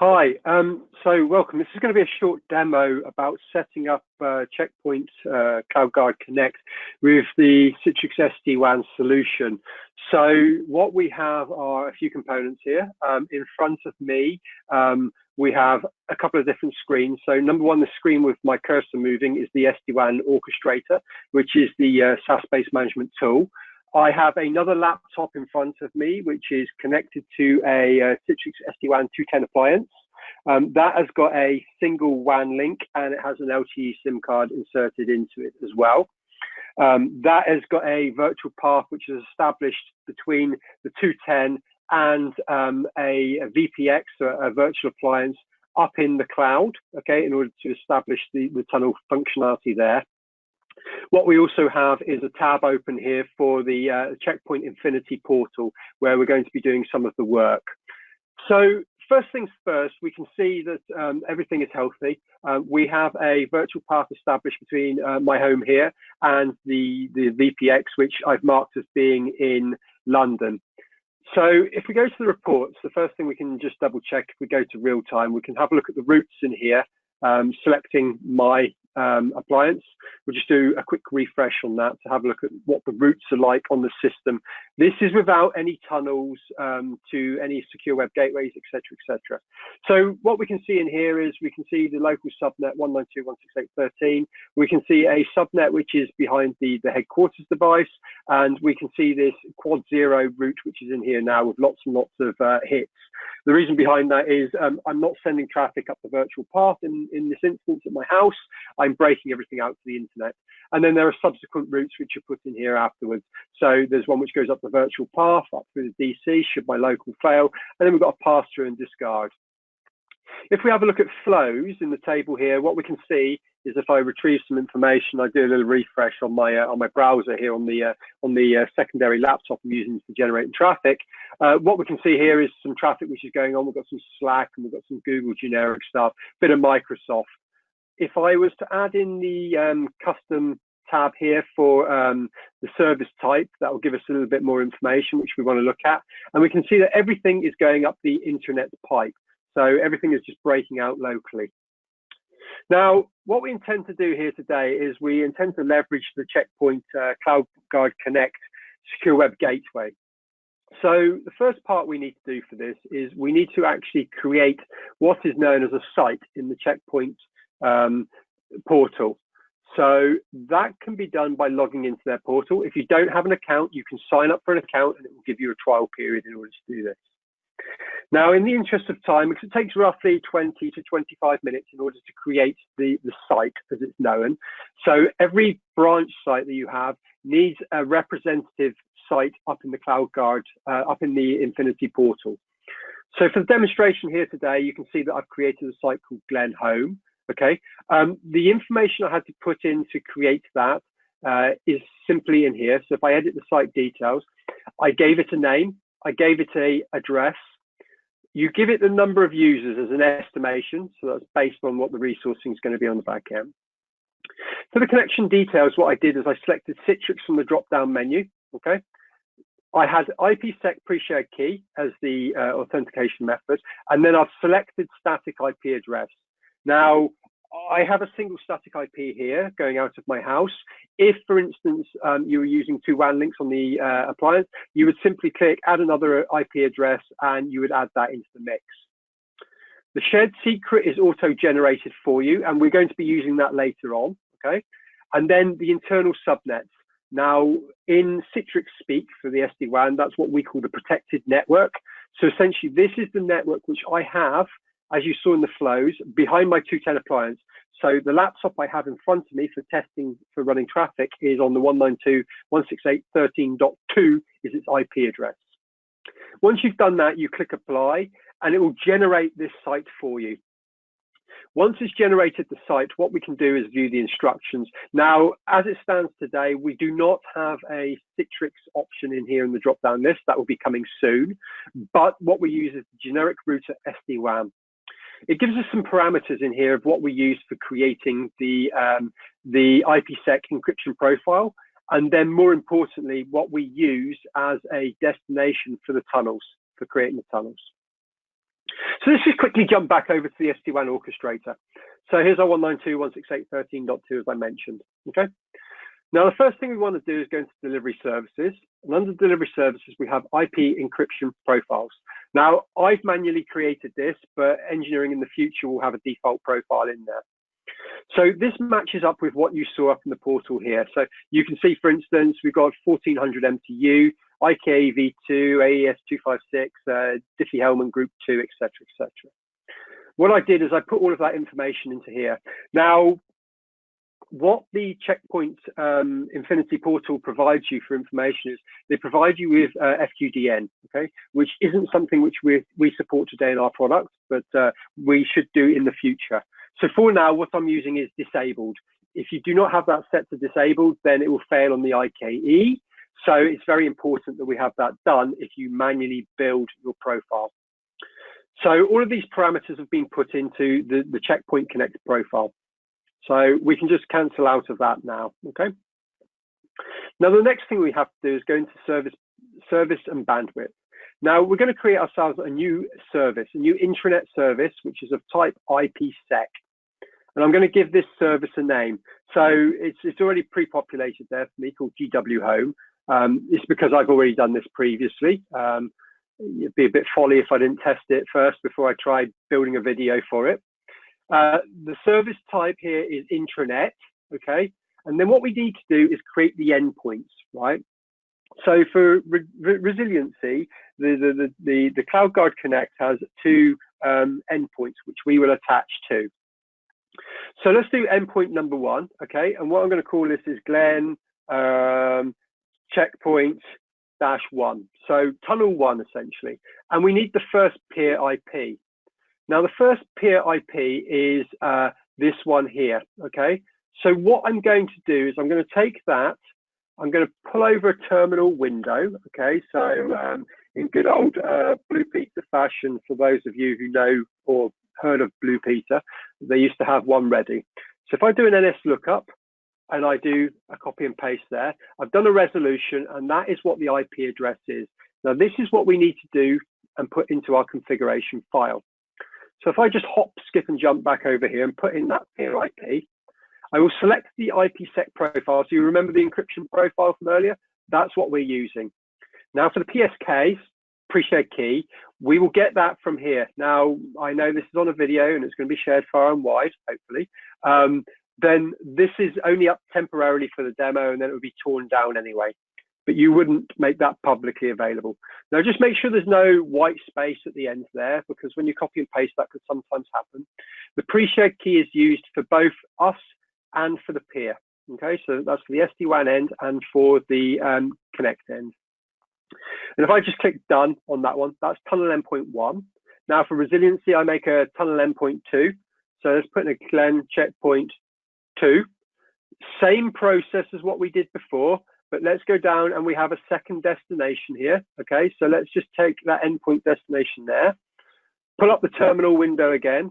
Hi, so welcome. This is going to be a short demo about setting up CheckPoint CloudGuard Connect with the Citrix SD-WAN Solution. So what we have are a few components here. In front of me, we have a couple of different screens. So number one, the screen with my cursor moving is the SD-WAN Orchestrator, which is the SaaS-based management tool. I have another laptop in front of me, which is connected to a Citrix SD-WAN 210 appliance. That has got a single WAN link and it has an LTE SIM card inserted into it as well. That has got a virtual path which is established between the 210 and a VPX, a virtual appliance, up in the cloud, okay, in order to establish the tunnel functionality there. What we also have is a tab open here for the CheckPoint Infinity portal, where we're going to be doing some of the work. So first things first, we can see that everything is healthy. We have a virtual path established between my home here and the VPX, which I've marked as being in London. So if we go to the reports, the first thing we can just double check, if we go to real time, we can have a look at the routes in here, selecting my appliance. We'll just do a quick refresh on that to have a look at what the routes are like on the system. This is without any tunnels to any secure web gateways, etc., etc. So what we can see in here is we can see the local subnet 192.168.13. We can see a subnet which is behind the headquarters device, and we can see this quad 0 route which is in here now with lots and lots of hits. The reason behind that is I'm not sending traffic up the virtual path in this instance at my house. I'm breaking everything out to the internet. And then there are subsequent routes which are put in here afterwards. So there's one which goes up the virtual path, up through the DC, should my local fail. And then we've got a pass through and discard. If we have a look at flows in the table here, what we can see is if I retrieve some information, I do a little refresh on my browser here on the secondary laptop I'm using for generating traffic. What we can see here is some traffic which is going on. We've got some Slack and we've got some Google generic stuff, bit of Microsoft. If I was to add in the custom tab here for the service type, that will give us a little bit more information which we want to look at, and we can see that everything is going up the internet pipe. So everything is just breaking out locally. Now, what we intend to do here today is we intend to leverage the CheckPoint CloudGuard Connect secure web gateway. So the first part we need to do for this is we need to actually create what is known as a site in the CheckPoint portal. So that can be done by logging into their portal. If you don't have an account, you can sign up for an account and it will give you a trial period in order to do this. Now, in the interest of time, because it takes roughly 20 to 25 minutes in order to create the site as it's known. So every branch site that you have needs a representative site up in the CloudGuard, up in the Infinity portal. So for the demonstration here today, you can see that I've created a site called Glen Home. Okay, the information I had to put in to create that is simply in here. So if I edit the site details, I gave it a name, I gave it an address. You give it the number of users as an estimation, so that's based on what the resourcing is going to be on the back end. For the connection details, what I did is I selected Citrix from the drop-down menu. Okay, I had IPsec pre-shared key as the authentication method, and then I've selected static IP address. Now, I have a single static IP here going out of my house. If, for instance, you were using two WAN links on the appliance, you would simply click add another IP address and you would add that into the mix. The shared secret is auto-generated for you, and we're going to be using that later on, okay? And then the internal subnets. Now, in Citrix speak for the SD-WAN, that's what we call the protected network. So essentially, this is the network which I have, as you saw in the flows, behind my 210 appliance. So the laptop I have in front of me for testing, for running traffic, is on the 192.168.13.2 is its IP address. Once you've done that, you click apply, and it will generate this site for you. Once it's generated the site, what we can do is view the instructions. Now, as it stands today, we do not have a Citrix option in here in the drop-down list. That will be coming soon. But what we use is the generic router SD-WAN. It gives us some parameters in here of what we use for creating the IPsec encryption profile, and then more importantly, what we use as a destination for the tunnels, for creating the tunnels. So let's just quickly jump back over to the SD-WAN Orchestrator. So here's our 192.168.13.2, as I mentioned, okay? Now, the first thing we want to do is go into delivery services. And under delivery services, we have IP encryption profiles. Now, I've manually created this, but engineering in the future will have a default profile in there. So this matches up with what you saw up in the portal here. So you can see, for instance, we've got 1400 MTU, IKA v2, AES 256, Diffie-Hellman Group 2, etc., etc. What I did is I put all of that information into here. Now, what the CheckPoint Infinity portal provides you for information is they provide you with FQDN, okay, which isn't something which we support today in our product, but we should do in the future. So for now, what I'm using is disabled. If you do not have that set to disabled, then it will fail on the IKE. So it's very important that we have that done if you manually build your profile. So all of these parameters have been put into the CheckPoint Connect profile. So we can just cancel out of that now, okay? Now, the next thing we have to do is go into service and bandwidth. Now, we're going to create ourselves a new service, a new intranet service, which is of type IPsec. And I'm going to give this service a name. So it's already pre-populated there for me, called GW Home. It's because I've already done this previously. It'd be a bit folly if I didn't test it first before I tried building a video for it. The service type here is intranet, okay? And then what we need to do is create the endpoints, right? So for resiliency, the CloudGuard Connect has two endpoints which we will attach to. So let's do endpoint number 1, okay? And what I'm going to call this is Glenn CheckPoint -1. So tunnel 1 essentially. And we need the first peer IP. Now the first peer IP is this one here, okay? So what I'm going to do is I'm going to take that, I'm going to pull over a terminal window, okay? So in good old Blue Peter fashion, for those of you who know or heard of Blue Peter, they used to have one ready. So if I do an NS lookup and I do a copy and paste there, I've done a resolution, and that is what the IP address is. Now this is what we need to do and put into our configuration file. So if I just hop, skip, and jump back over here and put in that peer IP, I will select the IPsec profile. So you remember the encryption profile from earlier? That's what we're using. Now for the PSK, pre-shared key, we will get that from here. Now, I know this is on a video and it's going to be shared far and wide, hopefully. Then this is only up temporarily for the demo, and then it will be torn down anyway. But you wouldn't make that publicly available. Now, just make sure there's no white space at the end there, because when you copy and paste, that could sometimes happen. The pre-shared key is used for both us and for the peer. Okay, so that's for the SD-WAN end and for the Connect end. And if I just click done on that one, that's tunnel endpoint 1. Now for resiliency, I make a tunnel endpoint 2. So let's put in a Glenn checkpoint 2. Same process as what we did before, but let's go down and we have a second destination here. Okay, so let's just take that endpoint destination there, pull up the terminal window again.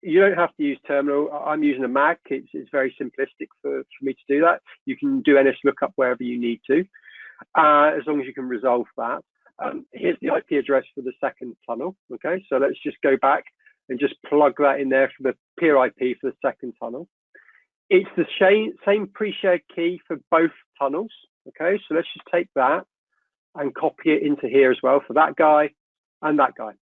You don't have to use terminal. I'm using a Mac. It's very simplistic for me to do that. You can do NS lookup wherever you need to, as long as you can resolve that. Here's the IP address for the second tunnel. Okay, so let's just go back and just plug that in there for the peer IP for the second tunnel. It's the same pre-shared key for both tunnels. Okay, so let's just take that and copy it into here as well for that guy and that guy.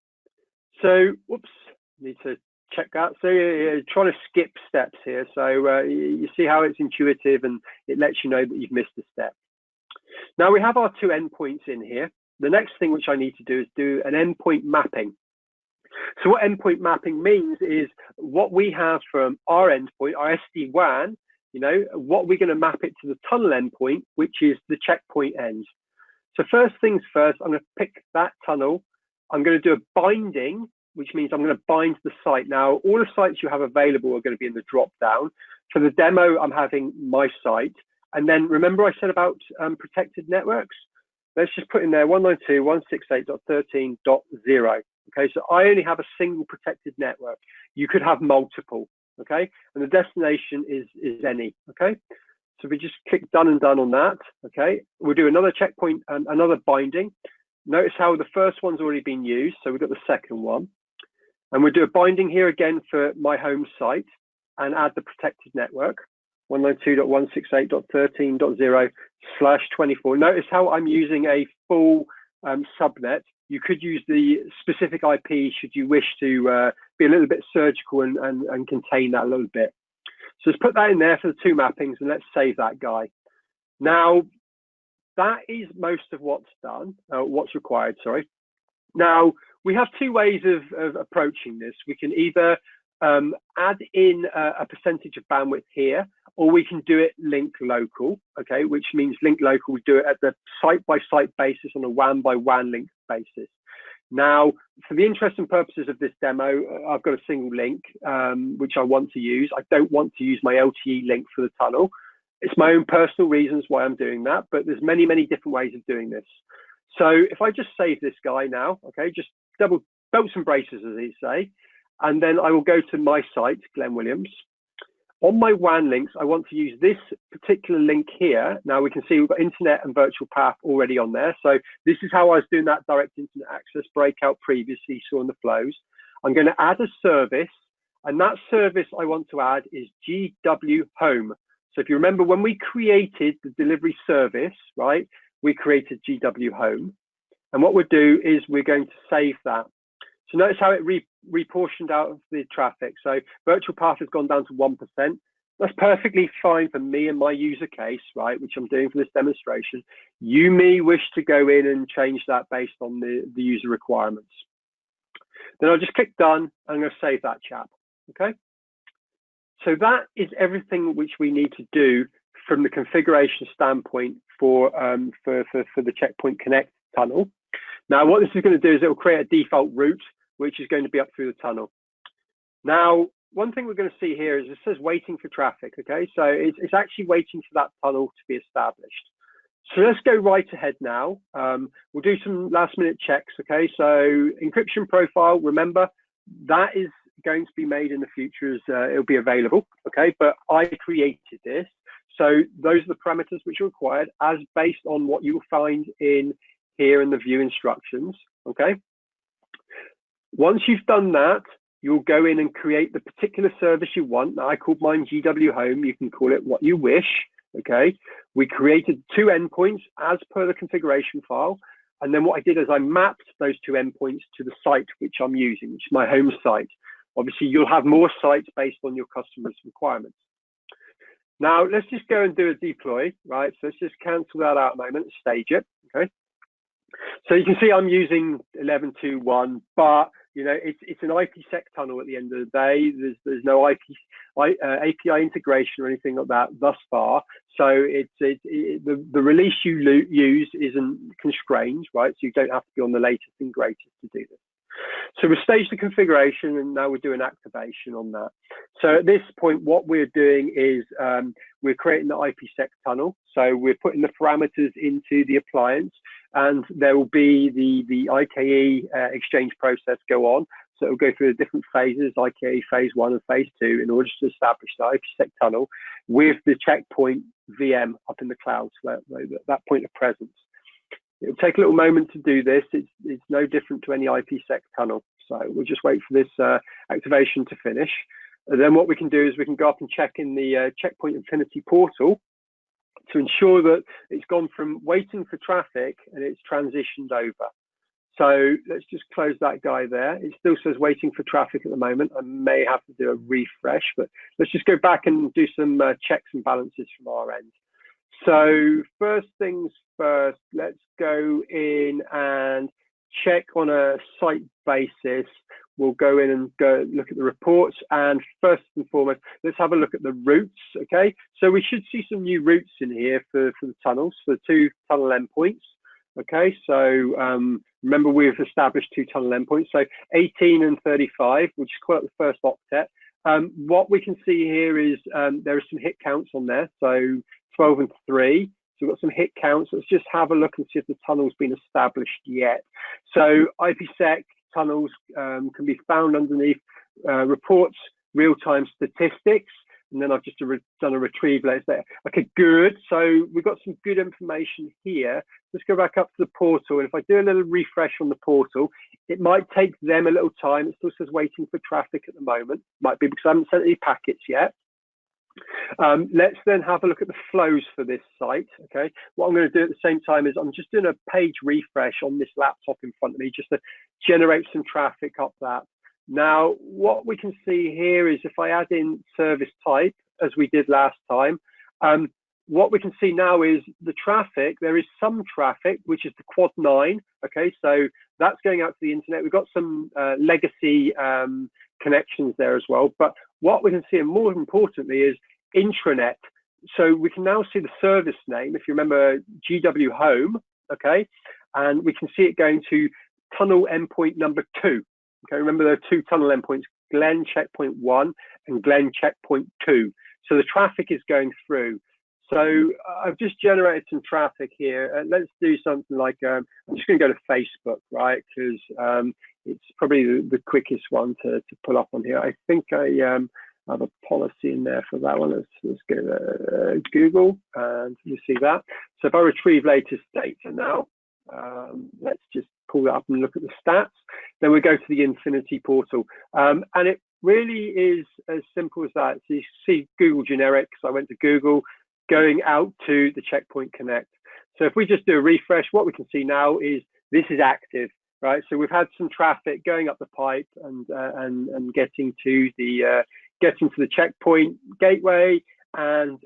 So, whoops, need to check that. So you're trying to skip steps here. So you see how it's intuitive and it lets you know that you've missed a step. Now we have our two endpoints in here. The next thing which I need to do is do an endpoint mapping. So what endpoint mapping means is what we have from our endpoint, our SD-WAN, you know, what we're going to map it to the tunnel endpoint, which is the checkpoint end. So first things first, I'm going to pick that tunnel. I'm going to do a binding, which means I'm going to bind the site. Now, all the sites you have available are going to be in the drop down. For the demo, I'm having my site. And then remember I said about protected networks? Let's just put in there 192.168.13.0. Okay, so I only have a single protected network. You could have multiple, okay? And the destination is any, okay? So we just click done and done on that, okay? We'll do another checkpoint, another binding. Notice how the first one's already been used, so we've got the second one. And we'll do a binding here again for my home site and add the protected network, 192.168.13.0/24. Notice how I'm using a full subnet. You could use the specific IP should you wish to be a little bit surgical and contain that a little bit. So let's put that in there for the 2 mappings, and let's save that guy. Now, that is most of what's done, what's required, sorry. Now, we have 2 ways of approaching this. We can either add in a percentage of bandwidth here, or we can do it link local, okay, which means link local, we do it at the site-by-site basis on a WAN-by-WAN link basis. Now, for the interest and purposes of this demo, I've got a single link, which I want to use. I don't want to use my LTE link for the tunnel. It's my own personal reasons why I'm doing that, but there's many, many different ways of doing this. So if I just save this guy now, okay, just double belts and braces, as they say, and then I will go to my site, Glenn Williams. On my WAN links, I want to use this particular link here. Now we can see we've got internet and virtual path already on there. So this is how I was doing that direct internet access breakout previously, saw in the flows. I'm going to add a service, and that service I want to add is GW Home. So if you remember when we created the delivery service, right, we created GW Home. And what we'll do is we're going to save that. So notice how it reportioned out of the traffic. So virtual path has gone down to 1%. That's perfectly fine for me and my user case, right, which I'm doing for this demonstration. You may wish to go in and change that based on the user requirements. Then I'll just click done. I'm going to save that chap, okay? So that is everything which we need to do from the configuration standpoint for the CheckPoint Connect tunnel. Now, what this is going to do is it will create a default route, which is going to be up through the tunnel. Now, one thing we're going to see here is it says waiting for traffic, okay? So it's actually waiting for that tunnel to be established. So let's go right ahead now. We'll do some last minute checks, okay? So encryption profile, remember, that is going to be made in the future as it'll be available, okay? But I created this. So those are the parameters which are required as based on what you will find in here in the view instructions, okay? Once you've done that, you'll go in and create the particular service you want. Now, I called mine GW Home. You can call it what you wish, okay? We created 2 endpoints as per the configuration file. And then what I did is I mapped those 2 endpoints to the site which I'm using, which is my home site. Obviously, you'll have more sites based on your customer's requirements. Now, let's just go and do a deploy, right? So let's just cancel that out a moment, stage it, okay? So you can see I'm using 11.2.1, but you know it's an IPsec tunnel at the end of the day. There's no API integration or anything like that thus far. So the release you use isn't constrained, right? So you don't have to be on the latest and greatest to do this. So we've staged the configuration and now we're doing activation on that. So at this point, what we're doing is we're creating the IPsec tunnel. So we're putting the parameters into the appliance and there will be the IKE exchange process go on. So it will go through the different phases, IKE phase 1 and phase 2, in order to establish the IPsec tunnel with the checkpoint VM up in the cloud, so that point of presence. It'll take a little moment to do this. It's no different to any IPsec tunnel. So we'll just wait for this activation to finish. And then what we can do is we can go up and check in the Checkpoint Infinity portal to ensure that it's gone from waiting for traffic and it's transitioned over. So let's just close that guy there. It still says waiting for traffic at the moment. I may have to do a refresh, but let's just go back and do some checks and balances from our end. So first things first, let's go in and check on a site basis. We'll go in and go look at the reports. And first and foremost, let's have a look at the routes, okay? So we should see some new routes in here for the tunnels, for 2 tunnel endpoints, okay? So remember we've established 2 tunnel endpoints, so 18 and 35, which is quite the first octet. What we can see here is there are some hit counts on there, so 12 and 3. So we've got some hit counts. Let's just have a look and see if the tunnel's been established yet. So IPsec tunnels can be found underneath reports, real-time statistics. and then I've just done a retrieve later there. Okay, good. So we've got some good information here. Let's go back up to the portal, and if I do a little refresh on the portal, it might take them a little time. It still says waiting for traffic at the moment. Might be because I haven't sent any packets yet. Let's then have a look at the flows for this site. Okay, what I'm going to do at the same time is I'm just doing a page refresh on this laptop in front of me just to generate some traffic up that. Now, what we can see here is if I add in service type, as we did last time, what we can see now is the traffic. There is some traffic, which is the quad 9. Okay, so that's going out to the internet. We've got some legacy connections there as well. But what we can see, and more importantly, is intranet. So we can now see the service name, if you remember GW Home, okay, and we can see it going to tunnel endpoint number 2. Okay, remember there are 2 tunnel endpoints, Glen Checkpoint 1 and Glen Checkpoint 2. So the traffic is going through. So I've just generated some traffic here. Let's do something like, I'm just going to go to Facebook, right? Because it's probably the quickest one to pull up on here. I think I have a policy in there for that one. Let's go to Google and you see that. So if I retrieve latest data now, let's just pull that up and look at the stats. Then we go to the Infinity portal. And it really is as simple as that. So you see Google generics. I went to Google, going out to the CheckPoint Connect. So if we just do a refresh, what we can see now is this is active, right? So we've had some traffic going up the pipe and getting to the CheckPoint gateway, and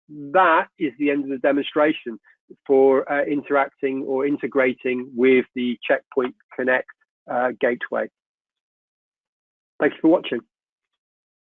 that is the end of the demonstration for interacting or integrating with the CheckPoint Connect gateway. Thank you for watching.